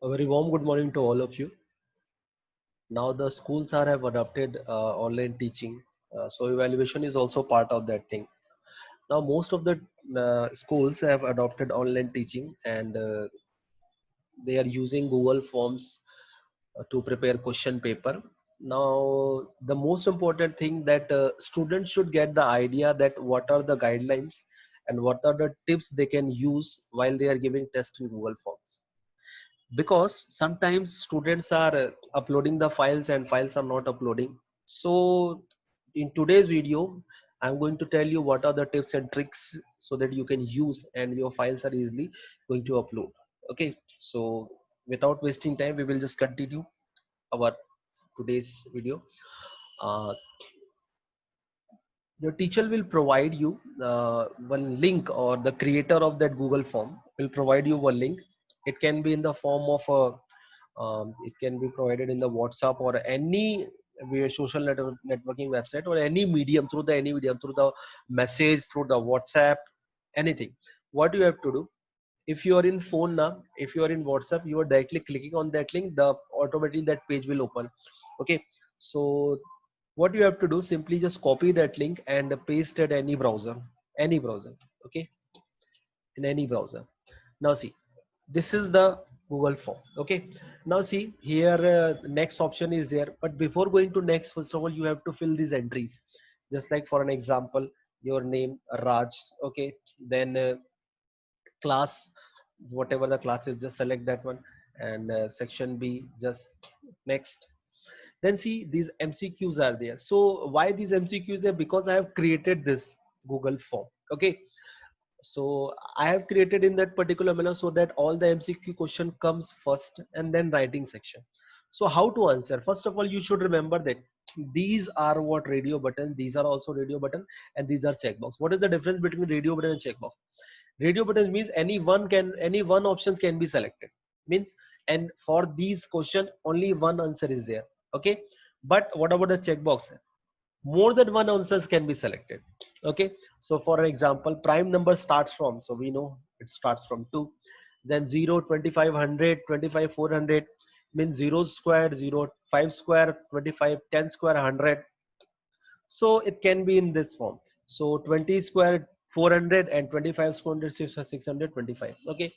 A very warm good morning to all of you. Now the schools are have adopted online teaching, so evaluation is also part of that thing. Now most of the schools have adopted online teaching, and they are using Google Forms to prepare question paper. Now the most important thing that students should get the idea that what are the guidelines and what are the tips they can use while they are giving test in Google Forms, because sometimes students are uploading the files and files are not uploading. So in today's video I'm going to tell you what are the tips and tricks so that you can use and your files are easily going to upload. Okay, so without wasting time we will just continue our today's video. uh, your teacher will provide you one link, or the creator of that Google form will provide you one link. It can be in the form of a it can be provided in the WhatsApp or any social networking website, or any medium, through the any medium, through the message, through the WhatsApp, anything. What you have to do, if you are in phone now, if you are in WhatsApp, you are directly clicking on that link, the automatically that page will open. Okay, so what you have to do, simply just copy that link and paste it any browser, any browser. Okay, in any browser. Now see, this is the Google form. Okay, now see here, next option is there, but before going to next, first of all you have to fill these entries. Just like for an example, your name Raj. Okay, then class, whatever the class is, just select that one, and section B, just next. Then see, these MCQs are there. So why these MCQs there? Because I have created this Google form. Okay, so I have created in that particular manner so that all the MCQ question comes first and then writing section. So how to answer? First of all, you should remember that these are what radio button, these are also radio button, and these are checkbox. What is the difference between radio button and checkbox? Radio button means any one options can be selected, means, and for these question only one answer is there. Okay, but what about the checkbox? More than one answers can be selected. Okay, so for an example, prime number starts from, so we know it starts from 2, then 0, 25, 100, 25, 400, means 0 square, 0, 5 square, 25, 10 square, 100. So it can be in this form. So 20 square 400 and 25 square 625. Okay,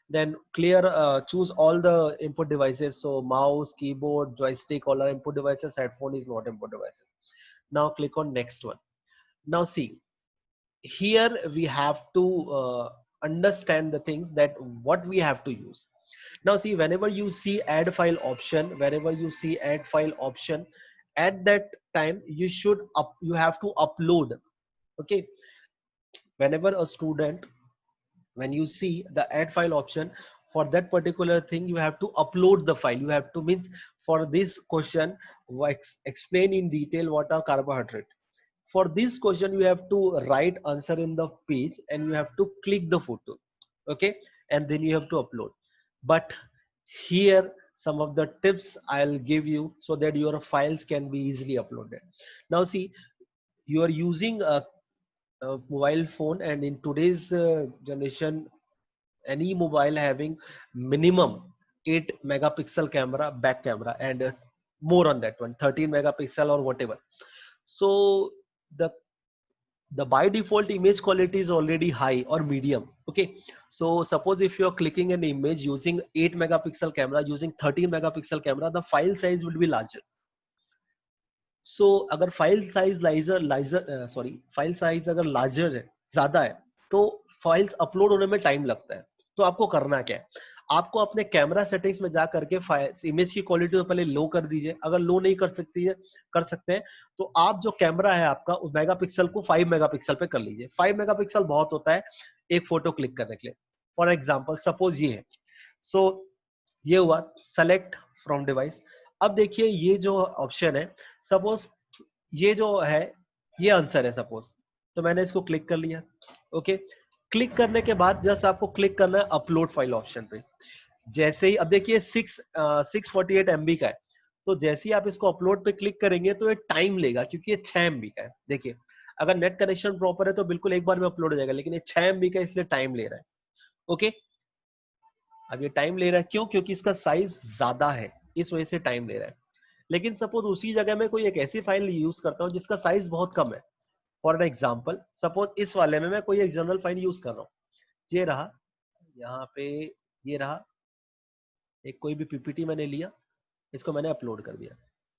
then clear, choose all the input devices. So mouse, keyboard, joystick, all are input devices. Headphone is not input devices. Now click on next one. Now see, here we have to understand the things that what we have to use. Now see, whenever you see add file option, whenever you see add file option, at that time you have to upload. Okay, whenever a student, when you see the add file option, for that particular thing you have to upload the file. You have to, means, for this question, explain in detail what are carbohydrate. For this question you have to write answer in the page and you have to click the photo. Okay, and then you have to upload. But here some of the tips I'll give you so that your files can be easily uploaded. Now see, you are using a mobile phone, and in today's generation, any mobile having minimum 8 megapixel camera, back camera, and more on that one, 13 megapixel or whatever. So the the by default image quality is already high or medium. Okay, so suppose if you're clicking an image using 8 megapixel camera, using 13 megapixel camera, the file size will be larger. So अगर file size larger larger sorry file size अगर larger है, ज्यादा है, तो files upload होने में time लगता है. तो आपको करना क्या है, आपको अपने कैमरा सेटिंग्स में जा करके इमेज की क्वालिटी तो पहले लो कर दीजिए. अगर लो नहीं कर सकती है, कर सकते हैं, तो आप जो कैमरा है आपका उस मेगापिक्सल को 5 मेगापिक्सल पे कर लीजिए. 5 मेगापिक्सल बहुत होता है एक फोटो क्लिक करने के लिए. फॉर एग्जाम्पल सपोज ये है. सो ये हुआ सेलेक्ट फ्रॉम डिवाइस. अब देखिए ये जो ऑप्शन है, सपोज ये जो है ये आंसर है सपोज, तो मैंने इसको क्लिक कर लिया. ओके, क्लिक करने के बाद जस्ट आपको क्लिक करना है अपलोड फाइल ऑप्शन पे. जैसे ही अब देखिए 648 MB का है, तो जैसे ही आप इसको अपलोड पे क्लिक करेंगे तो ये टाइम लेगा, क्योंकि ये 6 MB का है. देखिए अगर नेट कनेक्शन प्रॉपर है तो बिल्कुल एक बार में अपलोड हो जाएगा, लेकिन ये 6 MB का इसलिए टाइम ले रहा है. ओके, अब ये टाइम ले रहा है क्यों? क्योंकि इसका साइज ज्यादा है, इस वजह से टाइम ले रहा है। लेकिन सपोज उसी जगह में कोई एक ऐसी फाइल यूज करता हूँ जिसका साइज बहुत कम है, फॉर एन एग्जाम्पल सपोज इस वाले में मैं कोई एक जनरल फाइल यूज कर रहा हूँ, ये रहा यहाँ पे, ये रहा एक कोई भी पीपीटी मैंने लिया, इसको मैंने अपलोड कर दिया,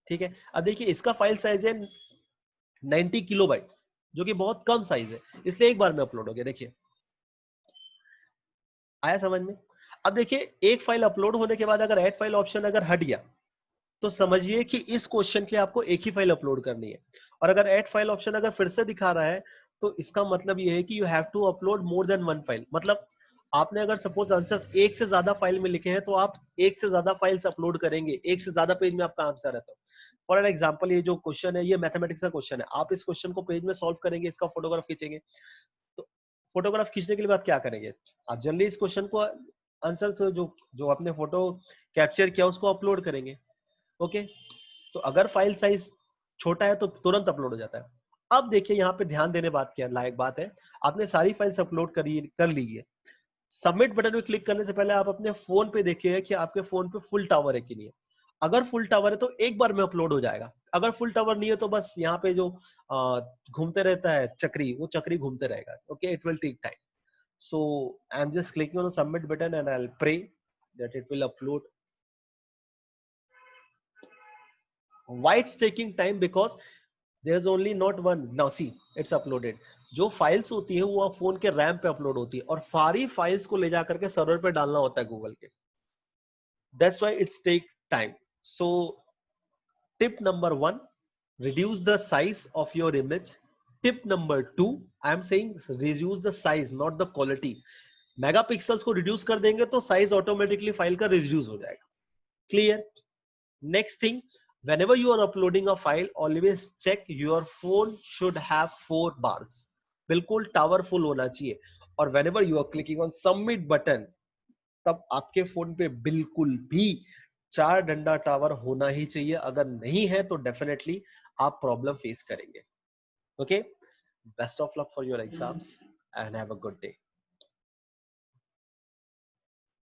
ठीक है। अब देखिए इसका फाइल साइज है 90 किलोबाइट्स, जो कि बहुत कम साइज है, इसलिए एक बार में अपलोड हो गया। देखिए आया समझ में? अब देखिए एक फाइल अपलोड होने के बाद अगर ऐड फाइल ऑप्शन अगर हट गया तो समझिए कि इस क्वेश्चन के लिए आपको एक ही फाइल अपलोड करनी है। और अगर ऐड फाइल ऑप्शन अगर फिर से दिखा रहा है तो इसका मतलब ये है कि you have to upload more than one file. मतलब आपने अगर सपोज आंसर एक से ज्यादा फाइल में लिखे हैं तो आप एक से ज्यादा फाइल्स अपलोड करेंगे, एक से ज्यादा पेज में आपका आंसर है। तो फॉर एन एग्जाम्पल ये जो क्वेश्चन है ये मैथमेटिक्स का क्वेश्चन है, आप इस क्वेश्चन को पेज में सॉल्व करेंगे, इसका फोटोग्राफ खींचेंगे, तो फोटोग्राफ खींचने के बाद क्या करेंगे आप? जनरली इस क्वेश्चन को आंसर जो जो आपने फोटो कैप्चर किया उसको अपलोड करेंगे, ओके। तो अगर फाइल साइज छोटा है तो तुरंत अपलोड हो जाता है। अब देखिए यहाँ पे ध्यान देने बात क्या लायक बात है, आपने सारी फाइल्स अपलोड कर लीजिए, सबमिट बटन पे क्लिक करने से पहले आप अपने फोन पे देखिए कि आपके फोन पे फुल टावर है कि नहीं है। अगर फुल टावर है तो एक बार में अपलोड हो जाएगा, अगर फुल टावर नहीं है तो बस यहाँ पे जो घूमते रहता है चक्री, वो चक्री घूमते रहेगा, okay. It will take time, so I'm just clicking on the submit button and I'll pray that it will upload. Why it's taking time? Because there's only not one. Now see, it's uploaded. जो files होती है वो phone के RAM पे upload होती है और सारी फाइल्स को ले जाकर के सर्वर पे डालना होता है गूगल के। That's why it's take time. So tip number 1, reduce the size of your image. Tip number 2, I'm saying reduce the size, not the quality. Megapixels को रिड्यूस कर देंगे तो साइज ऑटोमेटिकली फाइल का रिड्यूस हो जाएगा। Clear? Next thing, whenever you are uploading a file, always check your phone should have 4 bars, बिल्कुल tower full होना चाहिए। और whenever you are clicking on submit button, तब आपके फोन पे बिल्कुल भी 4 डंडा टावर होना ही चाहिए, अगर नहीं है तो डेफिनेटली आप प्रॉब्लम फेस करेंगे, okay. Best of luck for your exams and have a good day.